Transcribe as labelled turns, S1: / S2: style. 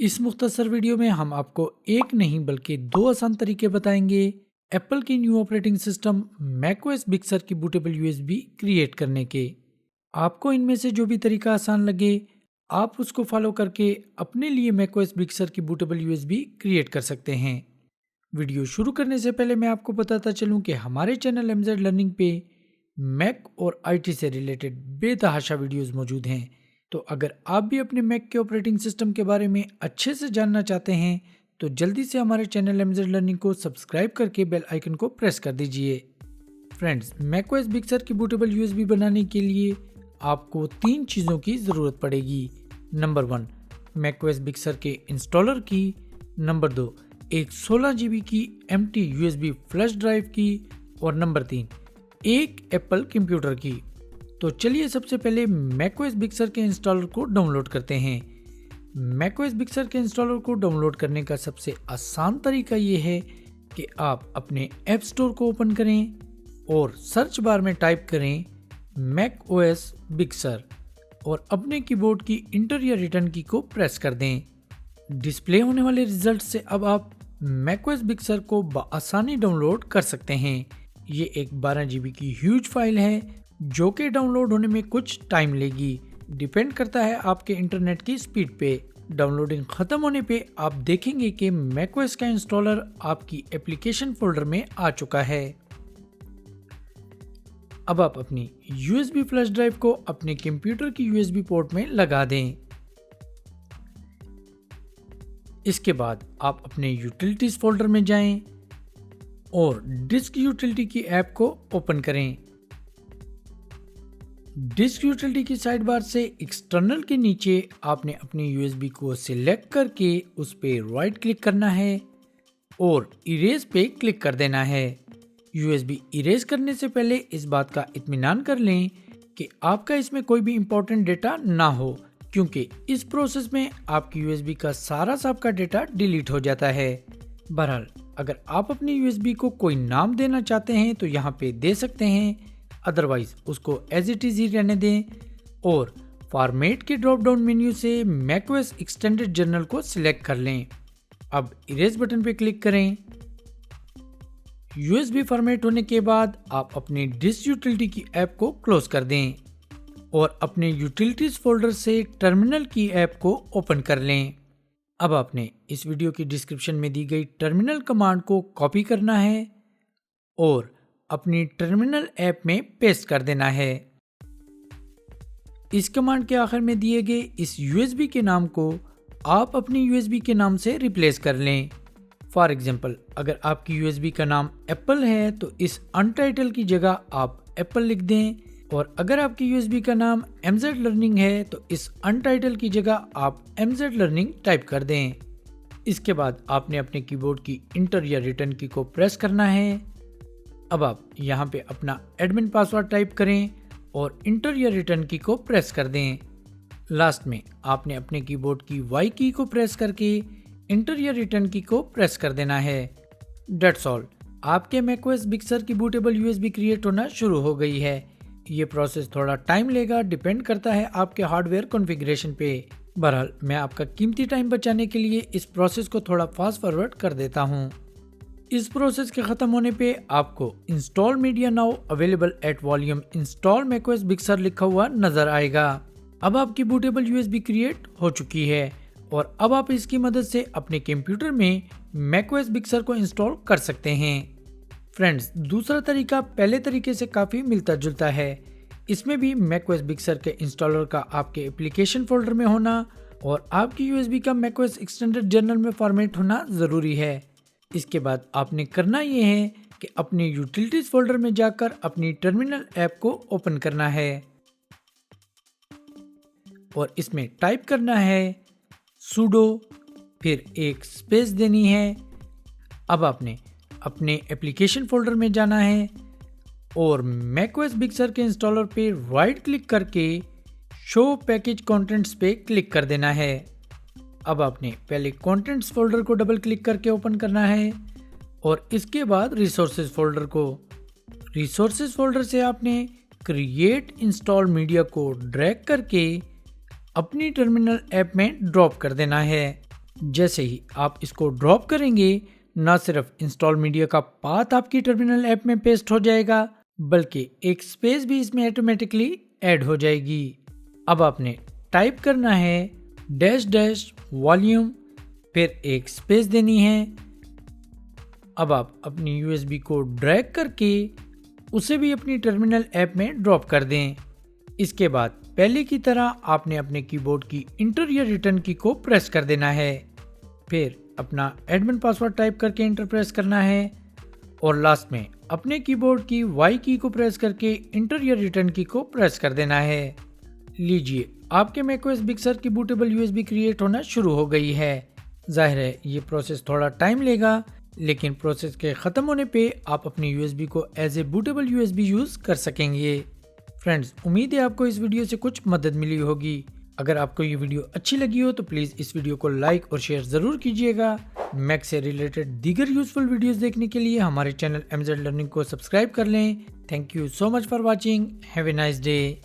S1: इस मुख्तसर वीडियो में हम आपको एक नहीं बल्कि दो आसान तरीके बताएंगे एप्पल की new operating system macOS Big Sur की बूटेबल यूएसबी क्रिएट करने के। आपको इनमें से जो भी तरीका आसान लगे आप उसको फॉलो करके अपने लिए मैकओएस बिग सर की बूटेबल यूएसबी क्रिएट कर सकते हैं। वीडियो शुरू करने से पहले मैं आपको बताता चलूं कि हमारे चैनल एमजेड लर्निंग पे मैक और आईटी से रिलेटेड बेतहाशा वीडियोस मौजूद हैं। तो अगर आप भी अपने मैक के ऑपरेटिंग सिस्टम के बारे में अच्छे से जानना चाहते हैं तो जल्दी से हमारे चैनल एमजेड लर्निंग को सब्सक्राइब करके बेल आइकन को प्रेस कर दीजिए। फ्रेंड्स, मैकओएस बिग सर की बूटेबल यूएसबी बनाने के लिए आपको 3 चीज़ों की ज़रूरत पड़ेगी। नंबर 1, मैकओएस बिग सर के इंस्टॉलर की। नंबर 2, एक 16 GB की एम्प्टी यूएसबी फ्लैश ड्राइव की। और नंबर 3, एक एप्पल कंप्यूटर की। तो चलिए सबसे पहले मैकओएस बिग सर के इंस्टॉलर को डाउनलोड करते हैं। मैकओएस बिग सर के इंस्टॉलर को डाउनलोड करने का सबसे आसान तरीका ये है कि आप अपने ऐप स्टोर को ओपन करें और सर्च बार में टाइप करें मैकओएस बिग सर और अपने कीबोर्ड की इंटर या रिटर्न की को प्रेस कर दें। डिस्प्ले होने वाले रिजल्ट से अब आप मैकओएस बिग सर को आसानी डाउनलोड कर सकते हैं। ये एक 12 GB की ह्यूज फाइल है जो कि डाउनलोड होने में कुछ टाइम लेगी। डिपेंड करता है आपके इंटरनेट की स्पीड पे। डाउनलोडिंग खत्म होने पे आप देखेंगे कि मैकओएस का इंस्टॉलर आपकी एप्लीकेशन फोल्डर में आ चुका है। अब आप अपनी यूएसबी फ्लैश ड्राइव को अपने कंप्यूटर की यूएसबी पोर्ट में लगा दें। इसके बाद आप अपने यूटिलिटीज फोल्डर में जाएं और डिस्क यूटिलिटी की ऐप को ओपन करें। डिस्क यूटिलिटी की साइड बार से एक्सटर्नल के नीचे आपने अपनी यूएसबी को सिलेक्ट करके उस पर राइट क्लिक करना है और इरेज पे क्लिक कर देना है। यूएसबी इरेज करने से पहले इस बात का इत्मीनान कर लें कि आपका इसमें कोई भी इंपॉर्टेंट डेटा ना हो, क्योंकि इस प्रोसेस में आपकी यूएसबी का सारा सबका डेटा डिलीट हो जाता है। बहरहाल, अगर आप अपनी यूएसबी को कोई नाम देना चाहते हैं तो यहाँ पे दे सकते हैं, अदरवाइज उसको एज इट इज ही रहने दें और फॉर्मेट के ड्रॉप डाउन मेन्यू से मैकओएस एक्सटेंडेड जर्नल को सिलेक्ट कर लें। अब इरेज बटन पे क्लिक करें। यूएसबी फॉर्मेट होने के बाद आप अपनी डिस्क यूटिलिटी की ऐप को क्लोज कर दें और अपने यूटिलिटीज फोल्डर से टर्मिनल की ऐप को ओपन कर लें। अब आपने इस वीडियो की डिस्क्रिप्शन में दी गई टर्मिनल कमांड को कॉपी करना है और अपनी टर्मिनल ऐप में पेस्ट कर देना है। इस कमांड के आखिर में दिए गए इस यूएसबी के नाम को आप अपनी यूएसबी के नाम से रिप्लेस कर लें। फॉर एग्जांपल, अगर आपकी यूएसबी का नाम एप्पल है तो इस अनटाइटल की जगह आप एप्पल लिख दें, और अगर आपकी यूएसबी का नाम एमजेड लर्निंग है तो इस अनटाइटल की जगह आप एमजेड लर्निंग टाइप कर दें। इसके बाद आपने अपने कीबोर्ड की इंटर या रिटर्न की को प्रेस करना है। अब आप यहाँ पे अपना एडमिन पासवर्ड टाइप करें और इंटर या रिटर्न की को प्रेस कर दें। लास्ट में आपने अपने कीबोर्ड की वाई की को प्रेस करके इंटर या रिटर्न की को प्रेस कर देना है। डेट्स ऑल, आपके मैकओएस बिग सर की बूटेबल यूएसबी क्रिएट होना शुरू हो गई है। ये प्रोसेस थोड़ा टाइम लेगा, डिपेंड करता है आपके हार्डवेयर कॉन्फ़िगरेशन पे। बहरहाल, मैं आपका कीमती टाइम बचाने के लिए इस प्रोसेस को थोड़ा फास्ट फॉरवर्ड कर देता हूँ। इस प्रोसेस के खत्म होने पे आपको install media now available at volume install macOS Big Sur लिखा हुआ नजर आएगा। अब आपकी बूटेबल यूएसबी क्रिएट हो चुकी है और अब आप इसकी मदद से अपने कंप्यूटर में मैकओएस बिग सर को इंस्टॉल कर सकते हैं। फ्रेंड्स, दूसरा तरीका पहले तरीके से काफ़ी मिलता जुलता है। इसमें भी मैकओएस बिग सर के इंस्टॉलर का आपके एप्लीकेशन फोल्डर में होना और आपकी यूएसबी का मैकओएस एक्सटेंडेड जर्नल में फॉर्मेट होना ज़रूरी है। इसके बाद आपने करना ये है कि अपने यूटिलिटीज फोल्डर में जाकर अपनी टर्मिनल ऐप को ओपन करना है और इसमें टाइप करना है sudo, फिर एक स्पेस देनी है। अब आपने अपने एप्लीकेशन फोल्डर में जाना है और मैकओएस बिग सर के इंस्टॉलर पे राइट क्लिक करके शो पैकेज कंटेंट्स पे क्लिक कर देना है। अब आपने पहले कंटेंट्स फोल्डर को डबल क्लिक करके ओपन करना है और इसके बाद रिसोर्सेज फोल्डर को। रिसोर्सेज फोल्डर से आपने क्रिएट इंस्टॉल मीडिया को ड्रैग करके अपनी टर्मिनल ऐप में ड्रॉप कर देना है। जैसे ही आप इसको ड्रॉप करेंगे, ना सिर्फ इंस्टॉल मीडिया का पाथ आपकी टर्मिनल ऐप में पेस्ट हो जाएगा, बल्कि एक स्पेस भी इसमें ऑटोमेटिकली ऐड हो जाएगी। अब आपने टाइप करना है -- फिर एक स्पेस देनी है। अब आप अपनी USB को ड्रैग करके उसे भी अपनी टर्मिनल ऐप में ड्रॉप कर दें। इसके बाद पहले की तरह आपने अपने कीबोर्ड की इंटर या रिटर्न की को प्रेस कर देना है। फिर अपना एडमिन पासवर्ड टाइप करके इंटर प्रेस करना है और लास्ट में अपने कीबोर्ड की Y की को प्रेस करके इंटर या रिटर्न की को प्रेस कर देना है। लीजिए, आपके macOS बिग sur की बूटेबल USB क्रिएट होना शुरू हो गई है। जाहिर है ये प्रोसेस थोड़ा टाइम लेगा, लेकिन प्रोसेस के ख़त्म होने पे आप अपनी USB को as a bootable USB use कर सकेंगे। फ्रेंड्स, उम्मीद है आपको इस वीडियो से कुछ मदद मिली होगी। अगर आपको ये वीडियो अच्छी लगी हो तो प्लीज़ इस वीडियो को लाइक और शेयर ज़रूर कीजिएगा। मैक से रिलेटेड दीगर यूजफुल वीडियोस देखने के लिए हमारे चैनल MZ लर्निंग को सब्सक्राइब कर लें। Thank you so much for watching. Have a nice day.